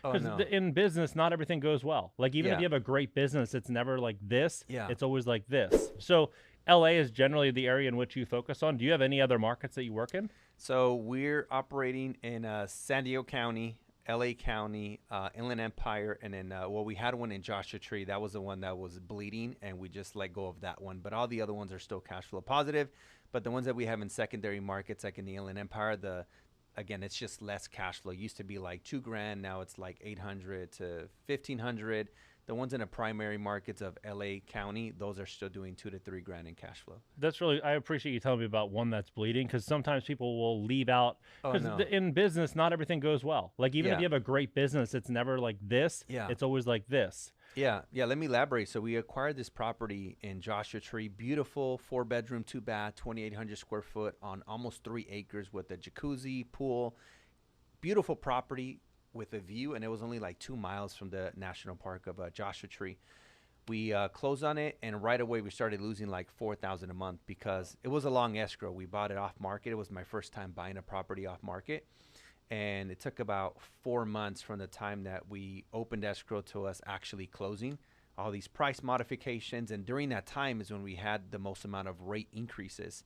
Oh Because no. in business, not everything goes well. Like even if Yeah. you have a great business, it's never like this. Yeah. It's always like this. So LA is generally the area in which you focus on. Do you have any other markets that you work in? So we're operating in San Diego County, LA County, Inland Empire, and then well, we had one in Joshua Tree. That was the one that was bleeding, and we just let go of that one. But all the other ones are still cash flow positive. But the ones that we have in secondary markets, like in the Inland Empire, the again, it's just less cash flow. It used to be like 2 grand, now it's like 800 to 1500. The ones in the primary markets of LA County, those are still doing 2 to 3 grand in cash flow. That's really, I appreciate you telling me about one that's bleeding because sometimes people will leave out, Oh because no. in business, not everything goes well. Like even if Yeah. you have a great business, it's never like this. Yeah. It's always like this. Yeah. Let me elaborate. So we acquired this property in Joshua Tree, beautiful 4 bedroom, 2 bath, 2,800 square foot on almost 3 acres with a jacuzzi, pool, beautiful property with a view, and it was only like 2 miles from the national park of Joshua Tree. We closed on it, and right away we started losing like 4,000 a month because it was a long escrow. We bought it off market. It was my first time buying a property off market, and it took about 4 months from the time that we opened escrow to us actually closing. All these price modifications, and during that time is when we had the most amount of rate increases.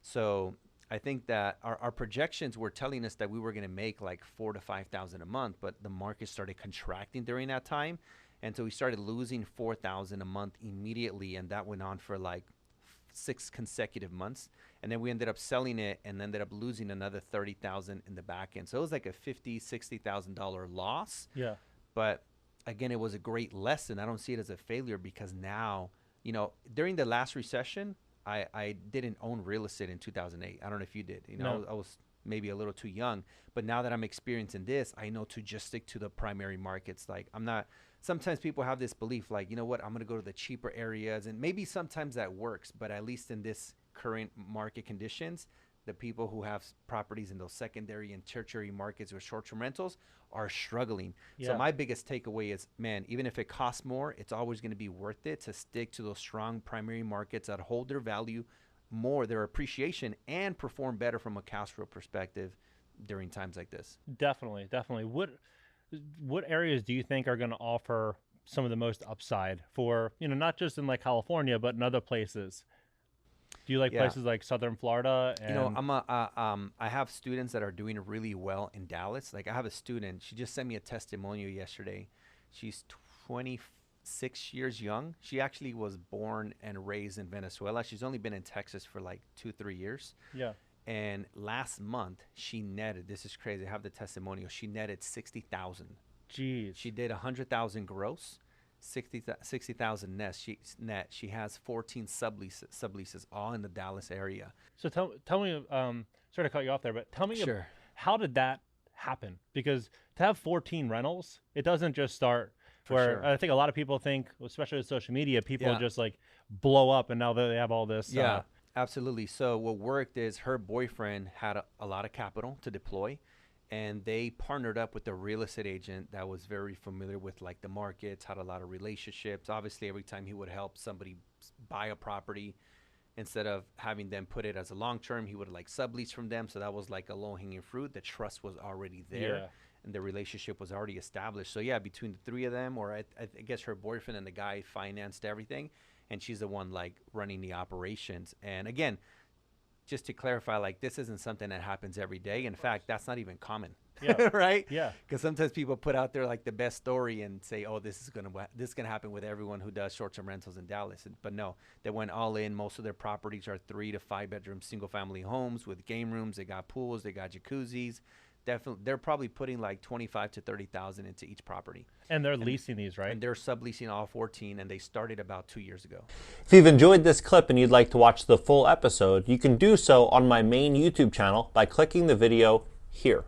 So I think that our projections were telling us that we were going to make like 4 to 5 thousand a month, but the market started contracting during that time, and so we started losing 4,000 a month immediately, and that went on for like 6 consecutive months. And then we ended up selling it and ended up losing another 30,000 in the back end. So it was like a $50,000 to $60,000 loss. Yeah. But again, it was a great lesson. I don't see it as a failure because now, during the last recession, I didn't own real estate in 2008. I don't know if you did. No. I was maybe a little too young. But now that I'm experiencing this, I know to just stick to the primary markets. Like I'm not. Sometimes people have this belief, like, you know what, I'm gonna go to the cheaper areas, and maybe sometimes that works. But at least in this current market conditions, the people who have properties in those secondary and tertiary markets with short-term rentals are struggling. So Yeah. my biggest takeaway is, man, even if it costs more, it's always going to be worth it to stick to those strong primary markets that hold their value more, their appreciation, and perform better from a cash flow perspective during times like this. Definitely, definitely. What areas do you think are going to offer some of the most upside for, not just in like California, but in other places? Do you like Yeah. places like Southern Florida and I have students that are doing really well in Dallas. Like I have a student, she just sent me a testimonial yesterday. She's 26 years young. She actually was born and raised in Venezuela. She's only been in Texas for like 2, 3 years. yeah, And last month she netted, this is crazy. I have the testimonial. She netted 60,000. geez. She did 100,000 gross, 60,000 net. She has 14 subleases all in the Dallas area. So tell me, sorry to cut you off there, but tell me, Sure. how did that happen? Because to have 14 rentals, it doesn't just start For where sure. I think a lot of people think, especially with social media, people Yeah. just like blow up and now they have all this. Yeah, absolutely. So what worked is her boyfriend had a lot of capital to deploy, and they partnered up with a real estate agent that was very familiar with like the markets, had a lot of relationships. Obviously, every time he would help somebody buy a property, instead of having them put it as a long term, he would like sublease from them. So that was like a low hanging fruit. The trust was already there. Yeah. And the relationship was already established. So yeah, between the three of them, or I guess her boyfriend and the guy financed everything, and she's the one like running the operations. And again, just to clarify, like this isn't something that happens every day. In fact, that's not even common, Yeah. right? Yeah. Because sometimes people put out there like the best story and say, "Oh, this is gonna happen with everyone who does short-term rentals in Dallas." But no, they went all in. Most of their properties are 3 to 5 bedroom single-family homes with game rooms. They got pools. They got jacuzzis. Definitely, they're probably putting like 25 to 30,000 into each property, And they're leasing these, right? and they're subleasing all 14. And they started about 2 years ago. If you've enjoyed this clip and you'd like to watch the full episode, you can do so on my main YouTube channel by clicking the video here.